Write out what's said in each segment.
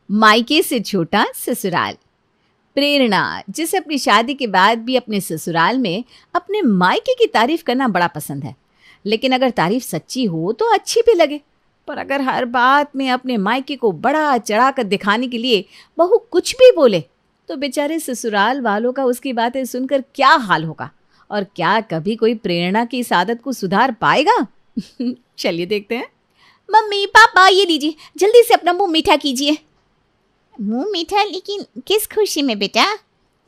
मायके से छोटा ससुराल। प्रेरणा, जिसे अपनी शादी के बाद भी अपने ससुराल में अपने मायके की तारीफ करना बड़ा पसंद है। लेकिन अगर तारीफ सच्ची हो तो अच्छी भी लगे, पर अगर हर बात में अपने मायके को बड़ा चढ़ा कर दिखाने के लिए बहू कुछ भी बोले तो बेचारे ससुराल वालों का उसकी बातें सुनकर क्या हाल होगा, और क्या कभी कोई प्रेरणा की इस आदत को सुधार पाएगा? चलिए देखते हैं। मम्मी पापा ये लीजिए, जल्दी से अपना मुंह मीठा कीजिए। मुंह मीठा? लेकिन किस खुशी में बेटा?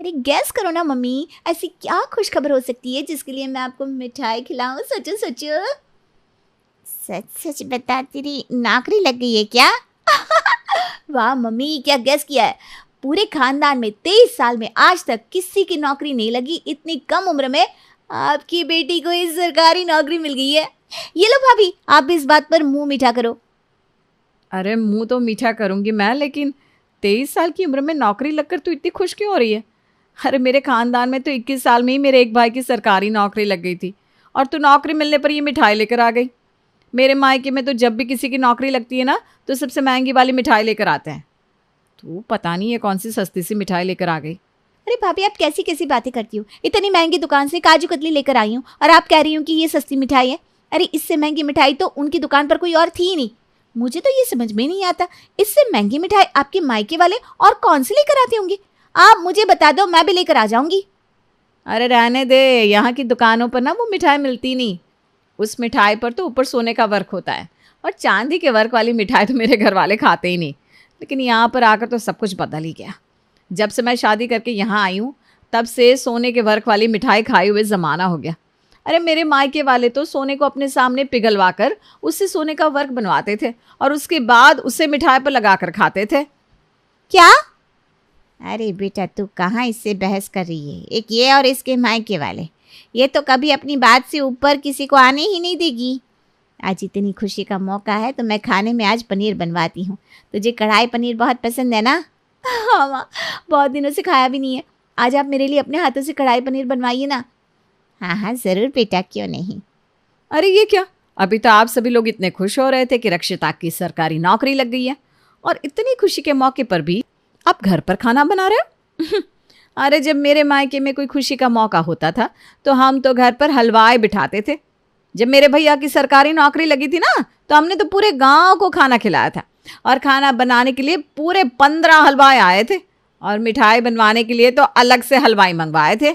अरे गैस करो ना मम्मी, ऐसी क्या खुश खबर हो सकती है जिसके लिए मैं आपको मिठाई खिलाऊं? सोचो सोचो। सच सच बता, तेरी नौकरी लग गई है क्या? वाह मम्मी, क्या गैस किया है। पूरे खानदान में 23 साल में आज तक किसी की नौकरी नहीं लगी। इतनी कम उम्र में आपकी बेटी को इस सरकारी नौकरी मिल गई है। ये लो भाभी, आप भी इस बात पर मुंह मीठा करो। अरे मुंह तो मीठा करूंगी मैं, लेकिन 23 साल की उम्र में नौकरी लगकर तू इतनी खुश क्यों हो रही है? अरे मेरे खानदान में तो 21 साल में ही मेरे एक भाई की सरकारी नौकरी लग गई थी, और तू नौकरी मिलने पर ये मिठाई लेकर आ गई। मेरे मायके में तो जब भी किसी की नौकरी लगती है ना तो सबसे महंगी वाली मिठाई लेकर आते हैं। तू पता नहीं ये कौन सी सस्ती सी मिठाई लेकर आ गई। अरे भाभी, आप कैसी कैसी बातें करती हो? इतनी महंगी दुकान से काजू कतली लेकर आई हूँ और आप कह रही हो कि ये सस्ती मिठाई है। अरे इससे महंगी मिठाई तो उनकी दुकान पर कोई और थी ही नहीं। मुझे तो ये समझ में नहीं आता, इससे महंगी मिठाई आपके मायके वाले और कौन सी लेकर आते होंगे? आप मुझे बता दो, मैं भी लेकर आ जाऊंगी। अरे रहने दे, यहाँ की दुकानों पर ना वो मिठाई मिलती नहीं। उस मिठाई पर तो ऊपर सोने का वर्क होता है, और चांदी के वर्क वाली मिठाई तो मेरे घर वाले खाते ही नहीं। लेकिन यहाँ पर आकर तो सब कुछ बदल ही गया। जब से मैं शादी करके यहाँ आई हूँ तब से सोने के वर्क वाली मिठाई खाए हुए ज़माना हो गया। अरे मेरे मायके वाले तो सोने को अपने सामने पिघलवा कर उससे सोने का वर्क बनवाते थे और उसके बाद उसे मिठाई पर लगा कर खाते थे। क्या? अरे बेटा, तू कहाँ इससे बहस कर रही है? एक ये और इसके मायके वाले, ये तो कभी अपनी बात से ऊपर किसी को आने ही नहीं देगी। आज इतनी खुशी का मौका है तो मैं खाने में आज पनीर बनवाती हूँ। तुझे कढ़ाई पनीर बहुत पसंद है ना? हाँ माँ, बहुत दिनों से खाया भी नहीं है। आज आप मेरे लिए अपने हाथों से कढ़ाई पनीर बनवाइए ना। हाँ हाँ ज़रूर बेटा, क्यों नहीं। अरे ये क्या, अभी तो आप सभी लोग इतने खुश हो रहे थे कि रक्षिता की सरकारी नौकरी लग गई है, और इतनी खुशी के मौके पर भी आप घर पर खाना बना रहे हो? अरे जब मेरे मायके में कोई खुशी का मौका होता था तो हम तो घर पर हलवाई बिठाते थे। जब मेरे भैया की सरकारी नौकरी लगी थी ना तो हमने तो पूरे गांव को खाना खिलाया था, और खाना बनाने के लिए पूरे 15 हलवाई आए थे, और मिठाई बनवाने के लिए तो अलग से हलवाई मंगवाए थे।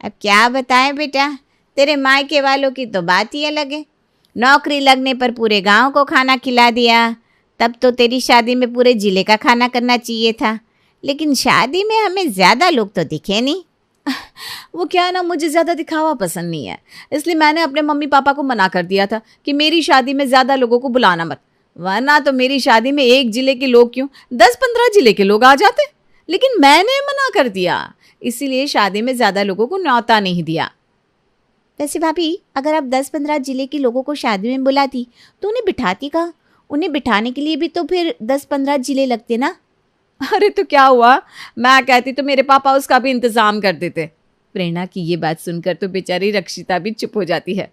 अब क्या बताएं बेटा, तेरे मायके वालों की तो बात ही अलग है। नौकरी लगने पर पूरे गांव को खाना खिला दिया। तब तो तेरी शादी में पूरे जिले का खाना करना चाहिए था, लेकिन शादी में हमें ज़्यादा लोग तो दिखे नहीं। वो क्या है ना, मुझे ज़्यादा दिखावा पसंद नहीं है, इसलिए मैंने अपने मम्मी पापा को मना कर दिया था कि मेरी शादी में ज़्यादा लोगों को बुलाना मत, वरना तो मेरी शादी में एक जिले के लोग क्यों 10-15 जिले के लोग आ जाते। लेकिन मैंने मना कर दिया, इसीलिए शादी में ज़्यादा लोगों को न्योता नहीं दिया। वैसे भाभी, अगर आप 10-15 जिले के लोगों को शादी में बुलाती तो उन्हें बिठाती कहाँ? उन्हें बिठाने के लिए भी तो फिर 10-15 जिले लगते ना। अरे तो क्या हुआ, मैं कहती तो मेरे पापा उसका भी इंतज़ाम कर देते। प्रेरणा की ये बात सुनकर तो बेचारी रक्षिता भी चुप हो जाती है।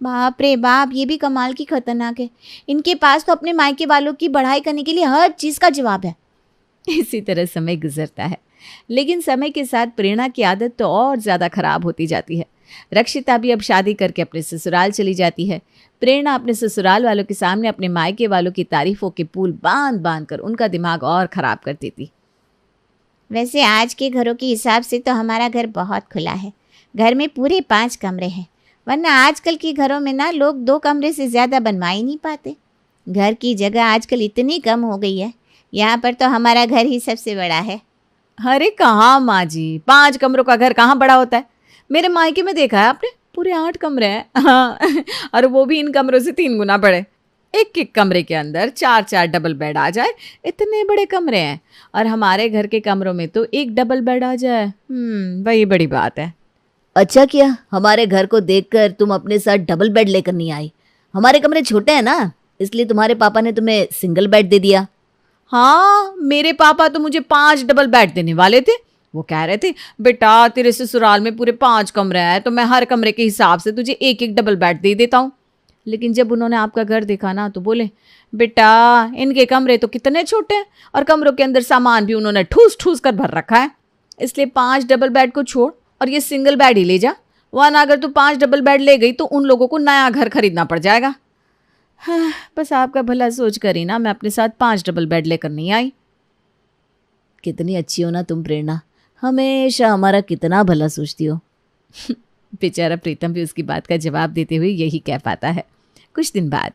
बाप रे बाप, ये भी कमाल की खतरनाक है। इनके पास तो अपने मायके वालों की बढ़ाई करने के लिए हर चीज़ का जवाब है। इसी तरह समय गुजरता है, लेकिन समय के साथ प्रेरणा की आदत तो और ज़्यादा खराब होती जाती है। रक्षिता भी अब शादी करके अपने ससुराल चली जाती है। प्रेरणा अपने ससुराल वालों के सामने अपने मायके वालों की तारीफों के पुल बांध बांध कर उनका दिमाग और ख़राब कर देती। वैसे आज के घरों के हिसाब से तो हमारा घर बहुत खुला है। घर में पूरे 5 कमरे हैं, वरना आजकल के घरों में ना लोग 2 कमरे से ज़्यादा बनवा ही नहीं पाते। घर की जगह आजकल इतनी कम हो गई है, यहाँ पर तो हमारा घर ही सबसे बड़ा है। अरे कहाँ माँ जी, 5 कमरों का घर कहाँ बड़ा होता है? मेरे मायके में देखा है आपने, पूरे 8 कमरे हैं। हाँ, और वो भी इन कमरों से 3 गुना बड़े। एक एक कमरे के अंदर 4-4 डबल बेड आ जाए, इतने बड़े कमरे हैं। और हमारे घर के कमरों में तो एक डबल बेड आ जाए, वही बड़ी बात है। अच्छा किया हमारे घर को देखकर तुम अपने साथ डबल बेड लेकर नहीं आई। हमारे कमरे छोटे हैं ना, इसलिए तुम्हारे पापा ने तुम्हें सिंगल बेड दे दिया। हाँ, मेरे पापा तो मुझे 5 डबल बेड देने वाले थे। वो कह रहे थे, बेटा तेरे ससुराल में पूरे 5 कमरे हैं तो मैं हर कमरे के हिसाब से तुझे एक एक डबल बेड दे देता हूँ। लेकिन जब उन्होंने आपका घर देखा ना तो बोले, बेटा इनके कमरे तो कितने छोटे हैं और कमरों के अंदर सामान भी उन्होंने ठूस ठूस कर भर रखा है, इसलिए 5 डबल बेड को छोड़ और ये सिंगल बेड ही ले जा, वरना अगर तू 5 डबल बेड ले गई तो उन लोगों को नया घर खरीदना पड़ जाएगा। हाँ, बस आपका भला सोच कर ही ना मैं अपने साथ 5 डबल बेड लेकर नहीं आई। कितनी अच्छी हो ना तुम प्रेरणा, हमेशा हमारा कितना भला सोचती हो। बेचारा प्रीतम भी उसकी बात का जवाब देते हुए यही कह पाता है। कुछ दिन बाद,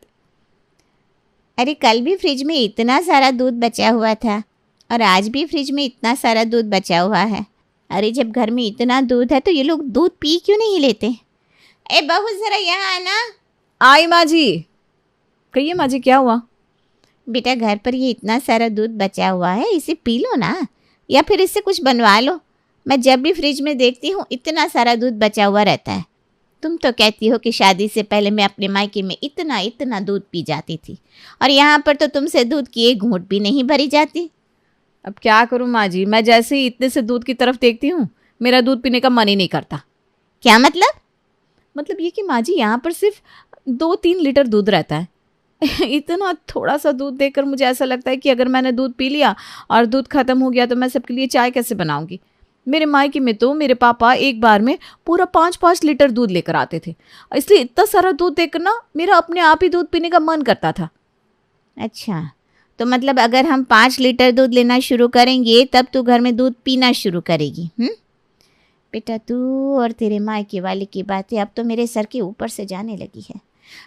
अरे कल भी फ्रिज में इतना सारा दूध बचा हुआ था और आज भी फ्रिज में इतना सारा दूध बचा हुआ है। अरे जब घर में इतना दूध है तो ये लोग दूध पी क्यों नहीं लेते? ए बहू जरा यहाँ आना। आई माँ जी। कहिए माँ जी, क्या हुआ? बेटा घर पर ये इतना सारा दूध बचा हुआ है, इसे पी लो ना, या फिर इससे कुछ बनवा लो। मैं जब भी फ्रिज में देखती हूँ इतना सारा दूध बचा हुआ रहता है। तुम तो कहती हो कि शादी से पहले मैं अपने मायके में इतना इतना दूध पी जाती थी और यहाँ पर तो तुमसे दूध की एक घूंट भी नहीं भरी जाती। अब क्या करूँ माँ जी, मैं जैसे ही इतने से दूध की तरफ देखती हूँ मेरा दूध पीने का मन ही नहीं करता। क्या मतलब? मतलब ये कि माँ जी यहाँ पर सिर्फ 2-3 लीटर दूध रहता है। इतना थोड़ा सा दूध देखकर मुझे ऐसा लगता है कि अगर मैंने दूध पी लिया और दूध खत्म हो गया तो मैं सबके लिए चाय कैसे बनाऊंगी। मेरे मायके में तो मेरे पापा एक बार में पूरा 5-5 लीटर दूध लेकर आते थे, इसलिए इतना सारा दूध देखकर ना मेरा अपने आप ही दूध पीने का मन करता था। अच्छा, तो मतलब अगर हम 5 लीटर दूध लेना शुरू करेंगे तब तू घर में दूध पीना शुरू करेगी? बेटा तू और तेरे मायके वाले की बातें अब तो मेरे सर के ऊपर से जाने लगी है।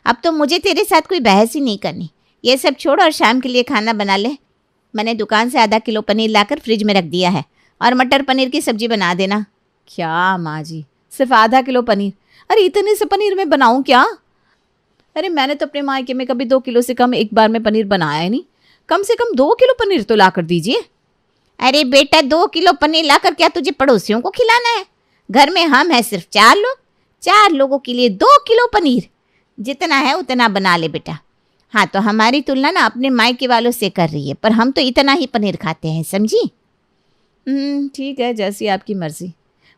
अब तो मुझे तेरे साथ कोई बहस ही नहीं करनी। ये सब छोड़ और शाम के लिए खाना बना ले। मैंने दुकान से आधा किलो पनीर लाकर फ्रिज में रख दिया है और मटर पनीर की सब्जी बना देना। क्या माँ जी, सिर्फ आधा किलो पनीर? अरे इतने से पनीर में बनाऊँ क्या? अरे मैंने तो अपने मायके में कभी 2 किलो से कम एक बार में पनीर बनाया ही नहीं। कम से कम 2 किलो पनीर तो ला कर दीजिए। अरे बेटा 2 किलो पनीर लाकर क्या तुझे पड़ोसियों को खिलाना है? घर में हम हैं सिर्फ 4 लोग, 4 लोगों के लिए 2 किलो पनीर, जितना है उतना बना ले बेटा। हाँ, तो हमारी तुलना ना अपने मायके वालों से कर रही है, पर हम तो इतना ही पनीर खाते हैं, समझी? ठीक है, जैसी आपकी मर्जी।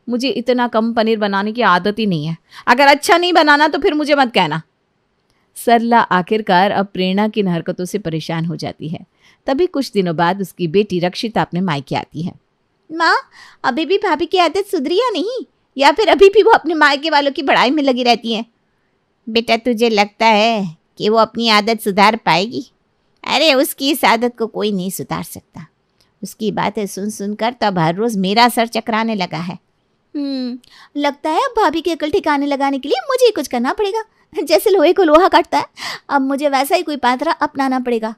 मुझे इतना कम पनीर बनाने की आदत ही नहीं है। अगर अच्छा नहीं बनाना तो फिर मुझे मत कहना। सरला आखिरकार अब प्रेरणा की इन हरकतों से परेशान हो जाती है। तभी कुछ दिनों बाद उसकी बेटी रक्षिता अपने मायके आती है। माँ, अभी भी भाभी की आदत सुधरी या नहीं, या फिर अभी भी वो अपने मायके वालों की बड़ाई में लगी रहती है? बेटा तुझे लगता है कि वो अपनी आदत सुधार पाएगी? अरे उसकी इस आदत को कोई नहीं सुधार सकता। उसकी बातें सुन सुनकर तब हर रोज मेरा सर चकराने लगा है। लगता है अब भाभी की अकल ठिकाने लगाने के लिए मुझे ही कुछ करना पड़ेगा। जैसे लोहे को लोहा काटता है, अब मुझे वैसा ही कोई पात्रा अपनाना पड़ेगा।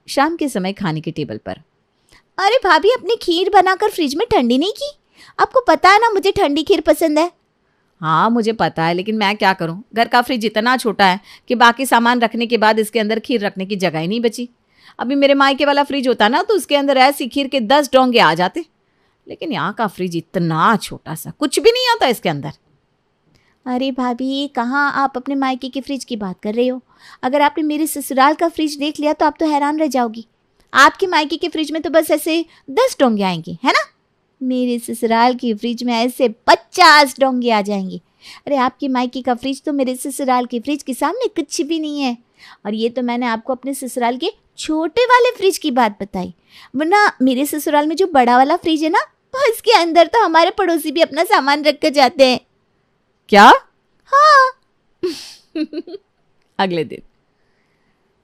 शाम के समय खाने के टेबल पर, अरे भाभी अपनी खीर बनाकर फ्रिज में ठंडी नहीं की? आपको पता है ना मुझे ठंडी खीर पसंद है। हाँ मुझे पता है, लेकिन मैं क्या करूं, घर का फ्रिज इतना छोटा है कि बाकी सामान रखने के बाद इसके अंदर खीर रखने की जगह ही नहीं बची। अभी मेरे मायके वाला फ्रिज होता ना तो उसके अंदर ऐसी खीर के 10 डोंगे आ जाते, लेकिन यहाँ का फ्रिज इतना छोटा सा, कुछ भी नहीं आता इसके अंदर। अरे भाभी, कहाँ आप अपने मायके के फ्रिज की बात कर रहे हो? अगर आपने मेरे ससुराल का फ्रिज देख लिया तो आप तो हैरान रह जाओगी। आपके मायके के फ्रिज में तो बस ऐसे 10 डोंगे आएंगे, है ना? मेरे ससुराल की फ्रिज में ऐसे 50 डोंगे आ जाएंगे। अरे आपकी मायके का फ्रिज तो मेरे ससुराल के फ्रिज के सामने कुछ भी नहीं है। और ये तो मैंने आपको अपने ससुराल के छोटे वाले फ्रिज की बात बताई, वरना मेरे ससुराल में जो बड़ा वाला फ्रिज है ना, इसके अंदर तो हमारे पड़ोसी भी अपना सामान रख कर जाते हैं। क्या? हाँ। अगले दिन,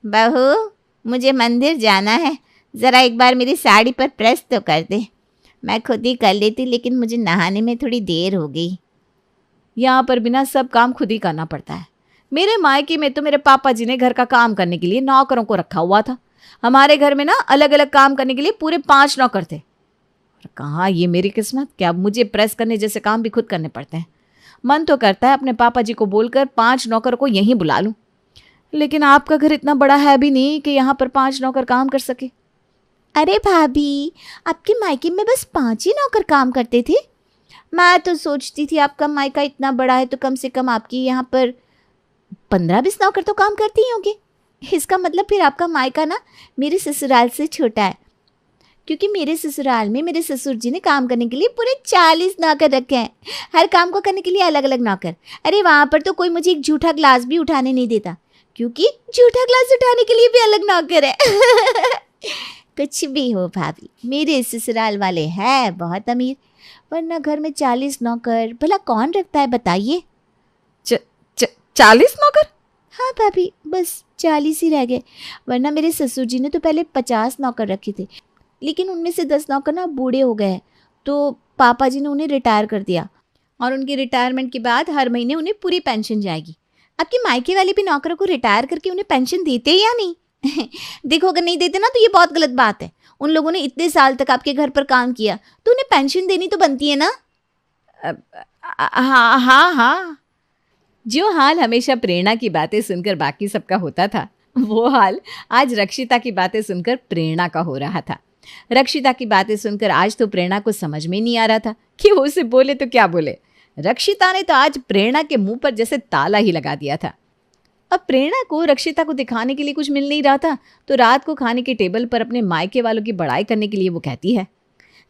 बहू मुझे मंदिर जाना है, ज़रा एक बार मेरी साड़ी पर प्रेस तो कर दे। मैं खुद ही कर लेती, लेकिन मुझे नहाने में थोड़ी देर हो गई। यहाँ पर बिना सब काम खुद ही करना पड़ता है। मेरे मायके में तो मेरे पापा जी ने घर का काम करने के लिए नौकरों को रखा हुआ था। हमारे घर में ना अलग अलग काम करने के लिए पूरे 5 नौकर थे। और कहाँ ये मेरी किस्मत कि अब मुझे प्रेस करने जैसे काम भी खुद करने पड़ते हैं। मन तो करता है अपने पापा जी को बोलकर 5 नौकर को यहीं बुला लूं, लेकिन आपका घर इतना बड़ा है भी नहीं कि यहाँ पर 5 नौकर काम कर सके। अरे भाभी, आपके मायके में बस 5 ही नौकर काम करते थे? मैं तो सोचती थी आपका मायका इतना बड़ा है तो कम से कम आपकी यहाँ पर 15-20 नौकर तो काम करते ही होंगे। इसका मतलब फिर आपका मायका ना मेरे ससुराल से छोटा है। क्योंकि मेरे ससुराल में मेरे ससुर जी ने काम करने के लिए पूरे 40 नौकर रखे हैं, हर काम को करने के लिए अलग अलग नौकर। अरे वहाँ पर तो कोई मुझे एक जूठा ग्लास भी उठाने नहीं देता, क्योंकि जूठा ग्लास उठाने के लिए भी अलग नौकर है। कुछ भी हो भाभी, मेरे ससुराल वाले हैं बहुत अमीर, वरना घर में 40 नौकर भला कौन रखता है बताइए। 40 नौकर? हाँ भाभी, बस 40 ही रह गए, वरना मेरे ससुर जी ने तो पहले 50 नौकर रखे थे, लेकिन उनमें से 10 नौकर ना बूढ़े हो गए, तो पापा जी ने उन्हें रिटायर कर दिया, और उनके रिटायरमेंट के बाद हर महीने उन्हें पूरी पेंशन जाएगी। आपके मायके वाले भी नौकरों को रिटायर करके उन्हें पेंशन देते हैं या नहीं? देखो, अगर नहीं देते ना तो ये बहुत गलत बात है। उन लोगों ने इतने साल तक आपके घर पर काम किया, तो उन्हें पेंशन देनी तो बनती है ना। हाँ हाँ हाँ। जो हाल हमेशा प्रेरणा की बातें सुनकर बाकी सबका होता था, वो हाल आज रक्षिता की बातें सुनकर प्रेरणा का हो रहा था। रक्षिता की बातें सुनकर आज तो प्रेरणा को समझ में नहीं आ रहा था कि वो उसे बोले तो क्या बोले। रक्षिता ने तो आज प्रेरणा के मुंह पर जैसे ताला ही लगा दिया था। अब प्रेरणा को रक्षिता को दिखाने के लिए कुछ मिल नहीं रहा था, तो रात को खाने के टेबल पर अपने मायके वालों की बड़ाई करने के लिए वो कहती है,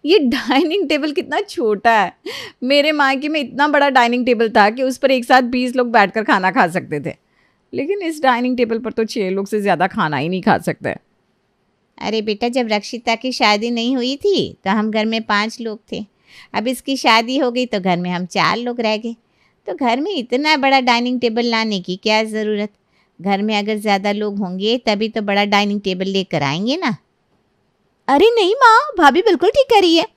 ये डाइनिंग टेबल कितना छोटा है। मेरे मायके में इतना बड़ा डाइनिंग टेबल था कि उस पर एक साथ 20 लोग बैठकर खाना खा सकते थे, लेकिन इस डाइनिंग टेबल पर तो 6 लोग से ज़्यादा खाना ही नहीं खा सकते। अरे बेटा, जब रक्षिता की शादी नहीं हुई थी तो हम घर में 5 लोग थे। अब इसकी शादी हो गई तो घर में हम 4 लोग रह गए। तो घर में इतना बड़ा डाइनिंग टेबल लाने की क्या ज़रूरत? घर में अगर ज़्यादा लोग होंगे तभी तो बड़ा डाइनिंग टेबल लेकर आएंगे ना। अरे नहीं माँ, भाभी बिल्कुल ठीक कह रही है।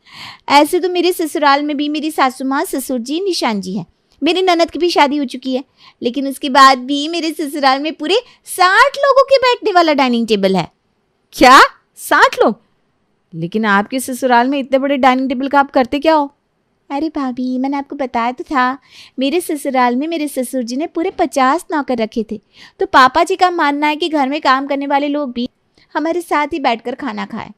ऐसे तो मेरे ससुराल में भी मेरी सासू माँ, ससुर जी, निशान जी हैं। मेरी ननद की भी शादी हो चुकी है, लेकिन उसके बाद भी मेरे ससुराल में पूरे 60 लोगों के बैठने वाला डाइनिंग टेबल है। क्या 60 लोग? लेकिन आपके ससुराल में इतने बड़े डाइनिंग टेबल का आप करते क्या हो? अरे भाभी, मैंने आपको बताया तो था, मेरे ससुराल में मेरे ससुर जी ने पूरे 50 नौकर रखे थे। तो पापा जी का मानना है कि घर में काम करने वाले लोग भी हमारे साथ ही बैठकर खाना खाएं।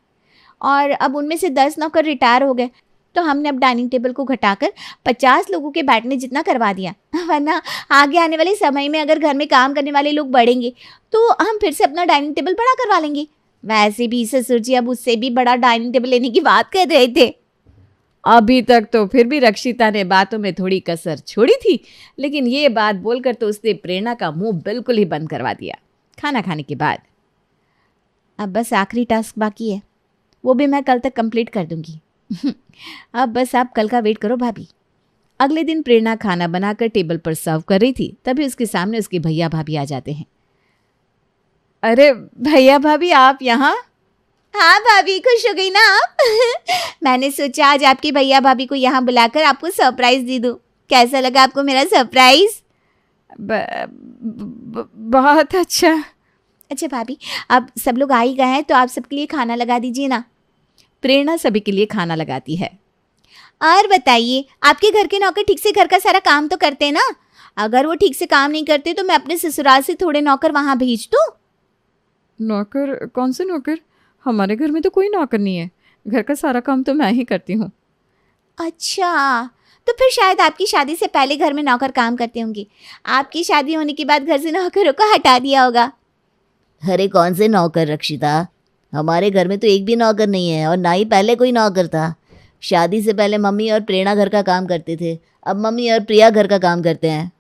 और अब उनमें से 10 नौकर रिटायर हो गए, तो हमने अब डाइनिंग टेबल को घटाकर 50 लोगों के बैठने जितना करवा दिया। वरना आगे आने वाले समय में अगर घर में काम करने वाले लोग बढ़ेंगे तो हम फिर से अपना डाइनिंग टेबल बड़ा करवा लेंगे। वैसे भी ससुर जी अब उससे भी बड़ा डाइनिंग टेबल लेने की बात कर रहे थे। अभी तक तो फिर भी रक्षिता ने बातों में थोड़ी कसर छोड़ी थी, लेकिन ये बात बोलकर तो उसने प्रेरणा का मुंह बिल्कुल ही बंद करवा दिया। खाना खाने के बाद अब बस आखिरी टास्क बाकी है, वो भी मैं कल तक कंप्लीट कर दूंगी। अब बस आप कल का वेट करो भाभी। अगले दिन प्रेरणा खाना बनाकर टेबल पर सर्व कर रही थी, तभी उसके सामने उसके भैया भाभी आ जाते हैं। अरे भैया भाभी, आप यहाँ? हाँ भाभी, खुश हो गई ना आप? मैंने सोचा आज आपके भैया भाभी को यहाँ बुलाकर आपको सरप्राइज दे दूँ। कैसा लगा आपको मेरा सरप्राइज? बहुत अच्छा। अच्छा भाभी, अब सब लोग आ ही गए हैं तो आप सबके लिए खाना लगा दीजिए ना। प्रेरणा सभी के लिए खाना लगाती है। और बताइए, आपके घर के नौकर ठीक से घर का सारा काम तो करते हैं ना? अगर वो ठीक से काम नहीं करते तो मैं अपने ससुराल से थोड़े नौकर वहाँ भेज दूँ। नौकर? कौन से नौकर? हमारे घर में तो कोई नौकर नहीं है, घर का सारा काम तो मैं ही करती हूँ। अच्छा, तो फिर शायद आपकी शादी से पहले घर में नौकर काम करते होंगे। आपकी शादी होने के बाद घर से नौकरों को हटा दिया होगा। अरे कौन से नौकर रक्षिता, हमारे घर में तो एक भी नौकर नहीं है, और ना ही पहले कोई नौकर था। शादी से पहले मम्मी और प्रेरणा घर का काम करते थे, अब मम्मी और प्रिया घर का काम करते हैं।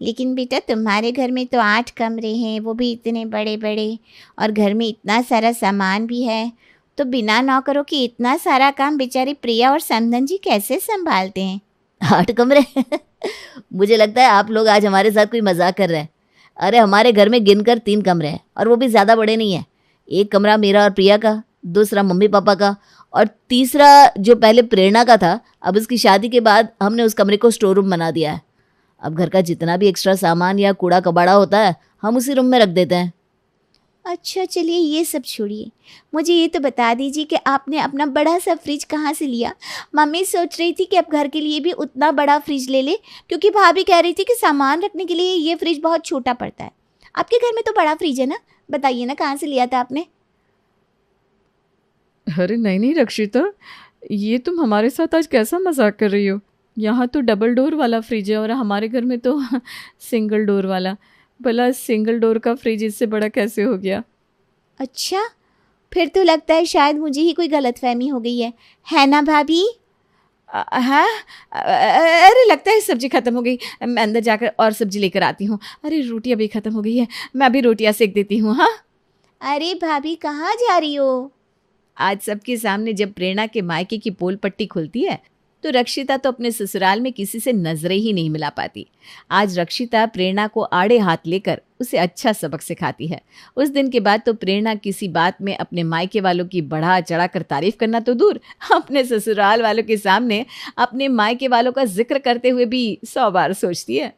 लेकिन बेटा, तुम्हारे घर में तो 8 कमरे हैं, वो भी इतने बड़े बड़े, और घर में इतना सारा सामान भी है, तो बिना नौकरों के इतना सारा काम बेचारी प्रिया और समधन जी कैसे संभालते हैं? 8 कमरे? मुझे लगता है आप लोग आज हमारे साथ कोई मजाक कर रहे हैं। अरे हमारे घर में गिनकर 3 कमरे हैं, और वो भी ज़्यादा बड़े नहीं हैं। एक कमरा मेरा और प्रिया का, दूसरा मम्मी पापा का, और तीसरा जो पहले प्रेरणा का था, अब उसकी शादी के बाद हमने उस कमरे को स्टोर रूम बना दिया है। अब घर का जितना भी एक्स्ट्रा सामान या कूड़ा कबाड़ा होता है हम उसी रूम में रख देते हैं। अच्छा चलिए, ये सब छोड़िए, मुझे ये तो बता दीजिए कि आपने अपना बड़ा सा फ्रिज कहाँ से लिया? मम्मी सोच रही थी कि अब घर के लिए भी उतना बड़ा फ्रिज ले ले, क्योंकि भाभी कह रही थी कि सामान रखने के लिए ये फ्रिज बहुत छोटा पड़ता है। आपके घर में तो बड़ा फ्रिज है ना, बताइए ना कहाँ से लिया था आपने? अरे नहीं नहीं रक्षिता, ये तुम हमारे साथ आज कैसा मजाक कर रही हो? यहाँ तो डबल डोर वाला फ्रिज है और हमारे घर में तो सिंगल डोर वाला। भला सिंगल डोर का फ्रिज इससे बड़ा कैसे हो गया? अच्छा, फिर तो लगता है शायद मुझे ही कोई गलतफहमी हो गई है ना भाभी? हाँ, अरे लगता है सब्जी खत्म हो गई। मैं अंदर जाकर और सब्जी लेकर आती हूँ। अरे रोटियाँ भी खत्म हो गई है, मैं अभी रोटियाँ सेक देती हूँ। हाँ, अरे भाभी कहाँ जा रही हो? आज सबके सामने जब प्रेरणा के मायके की पोल पट्टी खुलती है तो रक्षिता तो अपने ससुराल में किसी से नजरें ही नहीं मिला पाती। आज रक्षिता प्रेरणा को आड़े हाथ लेकर उसे अच्छा सबक सिखाती है। उस दिन के बाद तो प्रेरणा किसी बात में अपने मायके वालों की बढ़ा चढ़ा कर तारीफ करना तो दूर, अपने ससुराल वालों के सामने अपने मायके वालों का जिक्र करते हुए भी 100 बार सोचती है।